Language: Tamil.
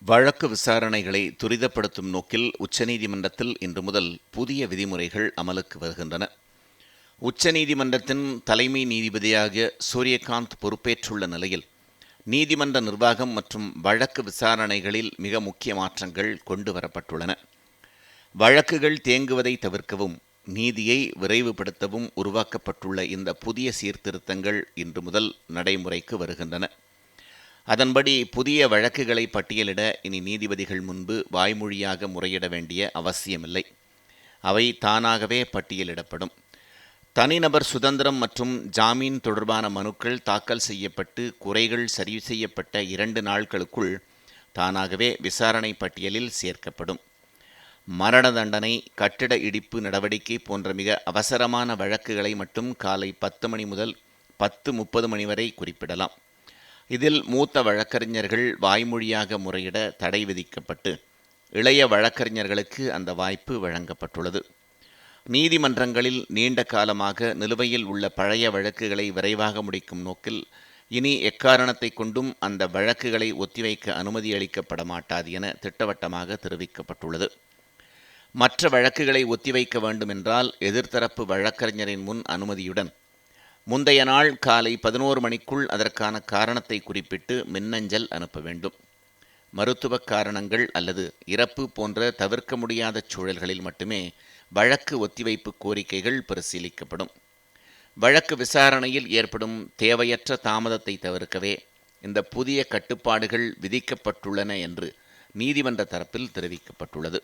வழக்கு விசாரணைகளை துரிதப்படுத்தும் நோக்கில் உச்சநீதிமன்றத்தில் இன்று முதல் புதிய விதிமுறைகள் அமலுக்கு வருகின்றன. உச்சநீதிமன்றத்தின் தலைமை நீதிபதியாக சூரியகாந்த் பொறுப்பேற்றுள்ள நிலையில் நீதிமன்ற நிர்வாகம் மற்றும் வழக்கு விசாரணைகளில் மிக முக்கிய மாற்றங்கள் கொண்டு வரப்பட்டுள்ளன. வழக்குகள் தேங்குவதை தவிர்க்கவும் நீதியை விரைவுபடுத்தவும் உருவாக்கப்பட்டுள்ள இந்த புதிய சீர்திருத்தங்கள் இன்று முதல் நடைமுறைக்கு வருகின்றன. அதன்படி புதிய வழக்குகளை பட்டியலிட இனி நீதிபதிகள் முன்பு வாய்மொழியாக முறையிட வேண்டிய அவசியமில்லை. அவை தானாகவே பட்டியலிடப்படும். தனிநபர் சுதந்திரம் மற்றும் ஜாமீன் தொடர்பான மனுக்கள் தாக்கல் செய்யப்பட்டு குறைகள் சரி செய்யப்பட்ட 2 நாட்களுக்குள் தானாகவே விசாரணை பட்டியலில் சேர்க்கப்படும். மரண தண்டனை, கட்டிட இடிப்பு நடவடிக்கை போன்ற மிக அவசரமான வழக்குகளை மட்டும் காலை 10 மணி முதல் 10:30 மணி வரை குறிப்பிடலாம். இதில் மூத்த வழக்கறிஞர்கள் வாய்மொழியாக முறையிட தடை விதிக்கப்பட்டு இளைய வழக்கறிஞர்களுக்கு அந்த வாய்ப்பு வழங்கப்பட்டுள்ளது. நீதிமன்றங்களில் நீண்ட காலமாக நிலுவையில் உள்ள பழைய வழக்குகளை விரைவாக முடிக்கும் நோக்கில் இனி எக்காரணத்தை கொண்டும் அந்த வழக்குகளை ஒத்திவைக்க அனுமதி அளிக்கப்பட மாட்டாது என திட்டவட்டமாக தெரிவிக்கப்பட்டுள்ளது. மற்ற வழக்குகளை ஒத்திவைக்க வேண்டுமென்றால் எதிர்த்தரப்பு வழக்கறிஞரின் முன் அனுமதியுடன் முந்தைய நாள் காலை 11 மணிக்குள் அதற்கான காரணத்தை குறிப்பிட்டு மின்னஞ்சல் அனுப்ப வேண்டும். மருத்துவ காரணங்கள் அல்லது இறப்பு போன்ற தவிர்க்க முடியாத சூழல்களில் மட்டுமே வழக்கு ஒத்திவைப்பு கோரிக்கைகள் பரிசீலிக்கப்படும். வழக்கு விசாரணையில் ஏற்படும் தேவையற்ற தாமதத்தை தவிர்க்கவே இந்த புதிய கட்டுப்பாடுகள் விதிக்கப்பட்டுள்ளன என்று நீதிமன்ற தரப்பில் தெரிவிக்கப்பட்டுள்ளது.